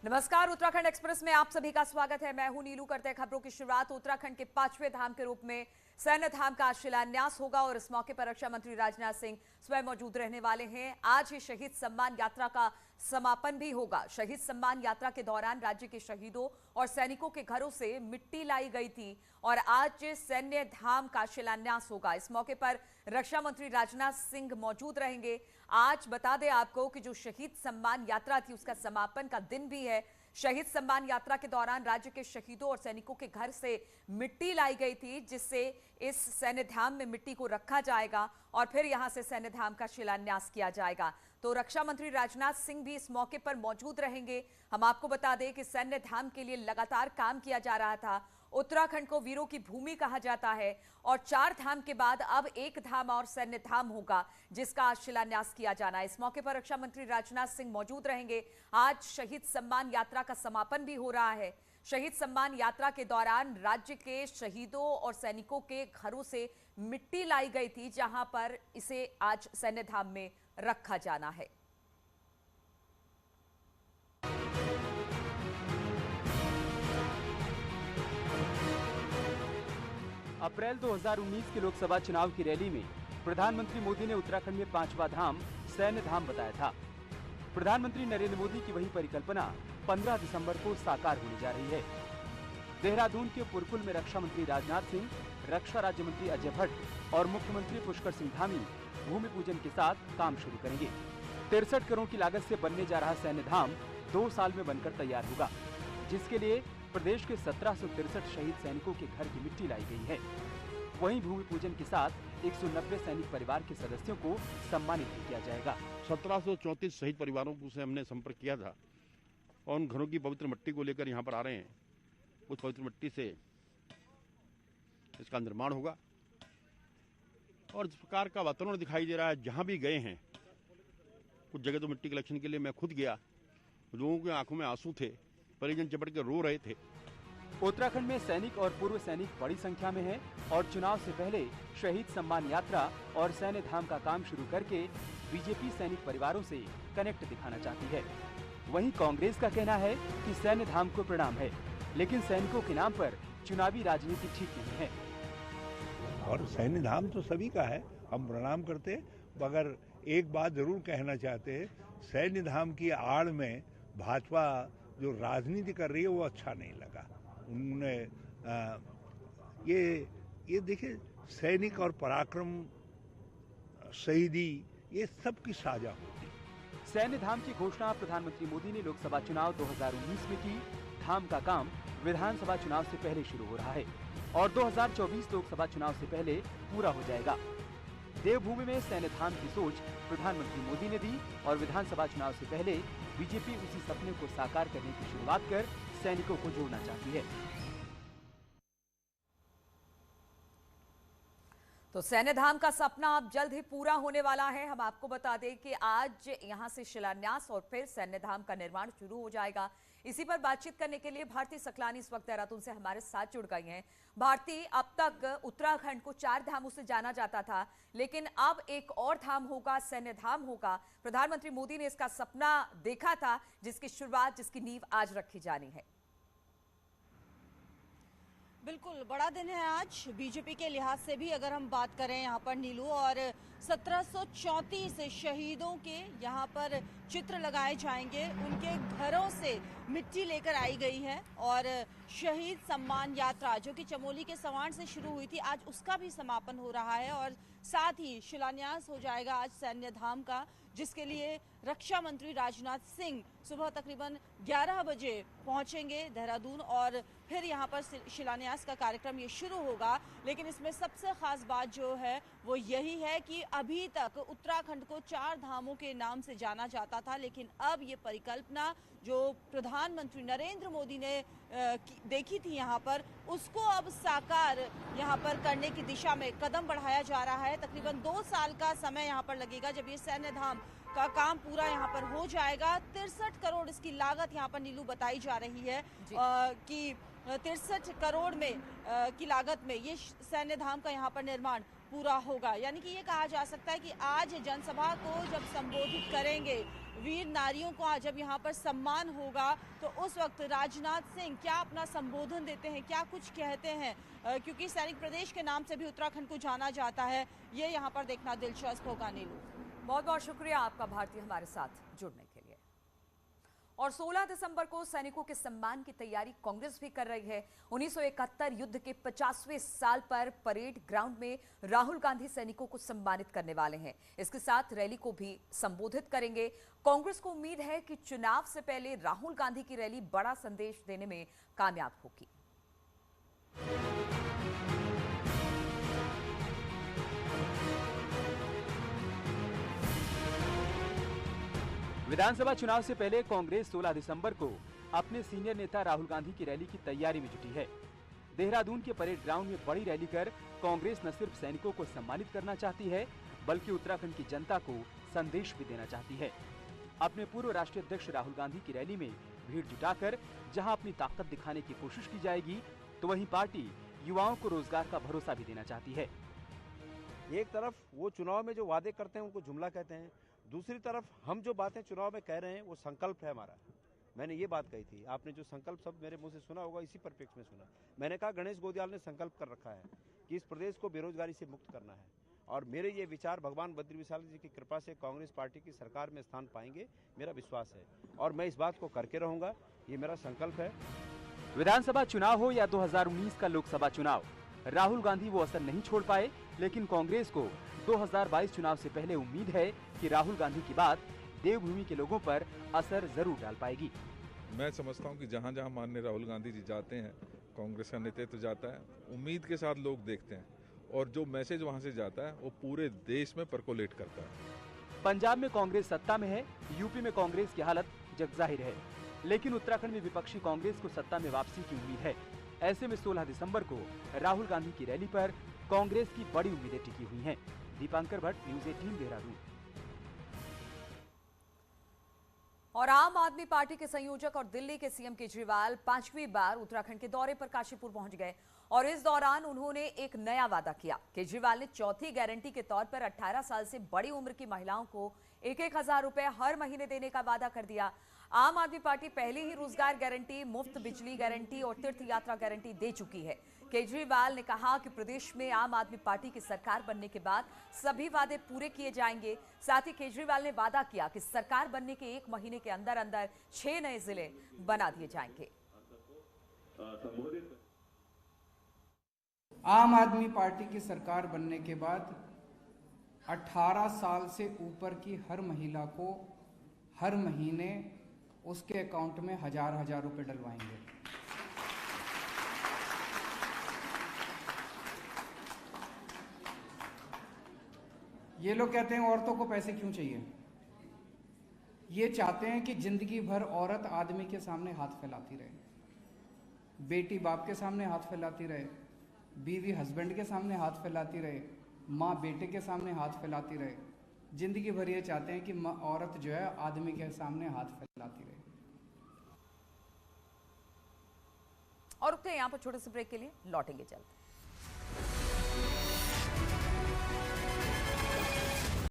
नमस्कार, उत्तराखंड एक्सप्रेस में आप सभी का स्वागत है। मैं हूं नीलू। करते हैं खबरों की शुरुआत। उत्तराखंड के 5वें धाम के रूप में सैन्य धाम का शिलान्यास होगा और इस मौके पर रक्षा मंत्री राजनाथ सिंह स्वयं मौजूद रहने वाले हैं। आज ही शहीद सम्मान यात्रा का समापन भी होगा। शहीद सम्मान यात्रा के दौरान राज्य के शहीदों और सैनिकों के घरों से मिट्टी लाई गई थी और आज सैन्य धाम का शिलान्यास होगा। इस मौके पर रक्षा मंत्री राजनाथ सिंह मौजूद रहेंगे। आज बता दें आपको कि जो शहीद सम्मान यात्रा थी उसका समापन का दिन भी है। शहीद सम्मान यात्रा के दौरान राज्य के शहीदों और सैनिकों के घर से मिट्टी लाई गई थी, जिससे इस सैन्य धाम में मिट्टी को रखा जाएगा और फिर यहां से सैन्य धाम का शिलान्यास किया जाएगा। तो रक्षा मंत्री राजनाथ सिंह भी इस मौके पर मौजूद रहेंगे। हम आपको बता दें कि सैन्य धाम के लिए लगातार काम किया जा रहा था। उत्तराखंड को वीरों की भूमि कहा जाता है और 4 धाम के बाद अब एक धाम और सैन्य धाम होगा, जिसका आज शिलान्यास किया जाना है। इस मौके पर रक्षा मंत्री राजनाथ सिंह मौजूद रहेंगे। आज शहीद सम्मान यात्रा का समापन भी हो रहा है। शहीद सम्मान यात्रा के दौरान राज्य के शहीदों और सैनिकों के घरों से मिट्टी लाई गई थी, जहां पर इसे आज सैन्य धाम में रखा जाना है। अप्रैल 2019 के लोकसभा चुनाव की रैली में प्रधानमंत्री मोदी ने उत्तराखंड में 5वां धाम सैन्य धाम बताया था। प्रधानमंत्री नरेंद्र मोदी की वही परिकल्पना 15 दिसंबर को साकार होने जा रही है। देहरादून के पुरकुल में रक्षा मंत्री राजनाथ सिंह, रक्षा राज्य मंत्री अजय भट्ट और मुख्यमंत्री पुष्कर सिंह धामी भूमि पूजन के साथ काम शुरू करेंगे। 63 करोड़ की लागत से बनने जा रहा सैन्य धाम 2 साल में बनकर तैयार होगा, जिसके लिए प्रदेश के 1763 शहीद सैनिकों के घर की मिट्टी लाई गई है। वहीं भूमि पूजन के साथ 190 सैनिक परिवार के सदस्यों को सम्मानित भी किया जाएगा। 1734 शहीद परिवारों से हमने संपर्क किया था और उन घरों की पवित्र मिट्टी को लेकर यहाँ पर आ रहे हैं। उस पवित्र मिट्टी से इसका निर्माण होगा और जिस प्रकार का वातावरण दिखाई दे रहा है, जहाँ भी गए हैं, कुछ जगह तो मिट्टी कलेक्शन के लिए मैं खुद गया, लोगों की आंखों में आंसू थे, परिजन चपट के रो रहे थे। उत्तराखंड में सैनिक और पूर्व सैनिक बड़ी संख्या में हैं और चुनाव से पहले शहीद सम्मान यात्रा और सैन्य धाम का काम शुरू करके बीजेपी सैनिक परिवारों से कनेक्ट दिखाना चाहती है। वहीं कांग्रेस का कहना है कि सैन्य धाम को प्रणाम है, लेकिन सैनिकों के नाम पर चुनावी राजनीति ठीक नहीं है। और सैन्य धाम तो सभी का है, हम प्रणाम करते हैं, मगर एक बात जरूर कहना चाहते हैं, सैन्य धाम की आड़ में भाजपा जो राजनीति कर रही है वो अच्छा नहीं लगा। उन्होंने ये देखिए, सैनिक और पराक्रम, शहीदी, ये सब की साझा होती। सैन्य धाम की घोषणा प्रधानमंत्री मोदी ने लोकसभा चुनाव 2019 में की। धाम का काम विधानसभा चुनाव से पहले शुरू हो रहा है और 2024 लोकसभा चुनाव से पहले पूरा हो जाएगा। देवभूमि में सैन्य धाम की सोच प्रधानमंत्री मोदी ने दी और विधानसभा चुनाव से पहले बीजेपी उसी सपने को साकार करने की शुरुआत कर सैनिकों को जोड़ना चाहती है। तो सैन्य धाम का सपना अब जल्द ही पूरा होने वाला है। हम आपको बता दें कि आज यहां से शिलान्यास और फिर सैन्य धाम का निर्माण शुरू हो जाएगा। इसी पर बातचीत करने के लिए भारती सकलानी इस वक्त देहरादून से हमारे साथ जुड़ गई हैं। भारती, अब तक उत्तराखंड को 4 धामों से जाना जाता था, लेकिन अब एक और धाम होगा, सैन्य धाम होगा। प्रधानमंत्री मोदी ने इसका सपना देखा था, जिसकी शुरुआत, जिसकी नींव आज रखी जानी है। बिल्कुल बड़ा दिन है आज बीजेपी के लिहाज से भी, अगर हम बात करें यहाँ पर नीलू, और 1734 शहीदों के यहाँ पर चित्र लगाए जाएंगे। उनके घरों से मिट्टी लेकर आई गई है और शहीद सम्मान यात्रा जो कि चमोली के सवाण से शुरू हुई थी, आज उसका भी समापन हो रहा है और साथ ही शिलान्यास हो जाएगा आज सैन्य धाम का, जिसके लिए रक्षा मंत्री राजनाथ सिंह सुबह तकरीबन 11 बजे पहुंचेंगे देहरादून और फिर यहां पर शिलान्यास का कार्यक्रम ये शुरू होगा। लेकिन इसमें सबसे खास बात जो है वो यही है कि अभी तक उत्तराखंड को 4 धामों के नाम से जाना जाता था, लेकिन अब ये परिकल्पना जो प्रधानमंत्री नरेंद्र मोदी ने देखी थी यहाँ पर, उसको अब साकार यहाँ पर करने की दिशा में कदम बढ़ाया जा रहा है। तकरीबन 2 साल का समय यहाँ पर लगेगा जब ये सैन्य धाम का काम पूरा यहाँ पर हो जाएगा। 63 करोड़ इसकी लागत यहाँ पर नीलू बताई जा रही है कि 63 करोड़ में की लागत में ये सैन्य धाम का यहाँ पर निर्माण पूरा होगा। यानी कि ये कहा जा सकता है कि आज जनसभा को जब संबोधित करेंगे वीर नारियों का जब यहाँ पर सम्मान होगा तो उस वक्त राजनाथ सिंह क्या अपना संबोधन देते हैं, क्या कुछ कहते हैं, क्योंकि सैनिक प्रदेश के नाम से भी उत्तराखंड को जाना जाता है, ये यहाँ पर देखना दिलचस्प होगा। नीलू, बहुत बहुत शुक्रिया आपका भारती हमारे साथ जुड़ने के लिए। और 16 दिसंबर को सैनिकों के सम्मान की तैयारी कांग्रेस भी कर रही है। 1971 युद्ध के 50वें साल पर परेड ग्राउंड में राहुल गांधी सैनिकों को सम्मानित करने वाले हैं। इसके साथ रैली को भी संबोधित करेंगे। कांग्रेस को उम्मीद है कि चुनाव से पहले राहुल गांधी की रैली बड़ा संदेश देने में कामयाब होगी। विधानसभा चुनाव से पहले कांग्रेस 16 दिसंबर को अपने सीनियर नेता राहुल गांधी की रैली की तैयारी में जुटी है। देहरादून के परेड ग्राउंड में बड़ी रैली कर कांग्रेस न सिर्फ सैनिकों को सम्मानित करना चाहती है, बल्कि उत्तराखंड की जनता को संदेश भी देना चाहती है। अपने पूर्व राष्ट्रीय अध्यक्ष राहुल गांधी की रैली में भीड़ जुटाकर जहां अपनी ताकत दिखाने की कोशिश की जाएगी, तो वहीं पार्टी युवाओं को रोजगार का भरोसा भी देना चाहती है। एक तरफ वो चुनाव में जो वादे करते हैं उनको जुमला कहते हैं, दूसरी तरफ हम जो बातें चुनाव में कह रहे हैं वो संकल्प है हमारा। मैंने ये बात कही थी, आपने जो संकल्प शब्द मेरे मुंह से सुना होगा, इसी परिप्रेक्ष्य में सुना। मैंने कहा गणेश गोदियाल ने संकल्प कर रखा है कि इस प्रदेश को बेरोजगारी से मुक्त करना है, और मेरे ये विचार भगवान बद्री विशाल जी की कृपा से कांग्रेस पार्टी की सरकार में स्थान पाएंगे, मेरा विश्वास है, और मैं इस बात को करके रहूंगा, ये मेरा संकल्प है। विधानसभा चुनाव हो या 2019 का लोकसभा चुनाव, राहुल गांधी वो असर नहीं छोड़ पाए, लेकिन कांग्रेस को 2022 चुनाव से पहले उम्मीद है कि राहुल गांधी की बात देवभूमि के लोगों पर असर जरूर डाल पाएगी। मैं समझता हूं कि जहां जहां माननीय राहुल गांधी जी जाते हैं, कांग्रेस का नेतृत्व जाता है, उम्मीद के साथ लोग देखते हैं, और जो मैसेज वहां से जाता है वो पूरे देश में परकोलेट करता है। पंजाब में कांग्रेस सत्ता में है, यूपी में कांग्रेस की हालत जगजाहिर है, लेकिन उत्तराखंड में विपक्षी कांग्रेस को सत्ता में वापसी की उम्मीद है। ऐसे में 16 दिसंबर को राहुल गांधी की रैली पर कांग्रेस की बड़ी उम्मीदें टिकी हुई हैं। दीपांकर भट्ट, न्यूज़ 18 देहरादून। और आम आदमी पार्टी के संयोजक और दिल्ली के सीएम केजरीवाल 5वीं बार उत्तराखंड के दौरे पर काशीपुर पहुंच गए, और इस दौरान उन्होंने एक नया वादा किया। केजरीवाल ने चौथी गारंटी के तौर पर 18 साल से बड़ी उम्र की महिलाओं को 1,000 रुपए हर महीने देने का वादा कर दिया। आम आदमी पार्टी पहले ही रोजगार गारंटी, मुफ्त बिजली गारंटी और तीर्थ यात्रा गारंटी दे चुकी है। केजरीवाल ने कहा कि प्रदेश में आम आदमी पार्टी की सरकार बनने के बाद सभी वादे पूरे किए जाएंगे। साथ ही केजरीवाल ने वादा किया कि सरकार बनने के 1 महीने के अंदर अंदर 6 नए जिले बना दिए जाएंगे। आम आदमी पार्टी की सरकार बनने के बाद 18 साल से ऊपर की हर महिला को हर महीने उसके अकाउंट में 1,000 रुपए डलवाएंगे। ये लोग कहते हैं औरतों को पैसे क्यों चाहिए? ये चाहते हैं कि जिंदगी भर औरत आदमी के सामने हाथ फैलाती रहे, बेटी बाप के सामने हाथ फैलाती रहे, बीवी हस्बैंड के सामने हाथ फैलाती रहे, माँ बेटे के सामने हाथ फैलाती रहे। जिंदगी भर ये चाहते हैं कि औरत जो है आदमी के सामने हाथ फैलाती रहे। और रुकते हैं यहाँ पर छोटे से ब्रेक के लिए, लौटेंगे जल्द।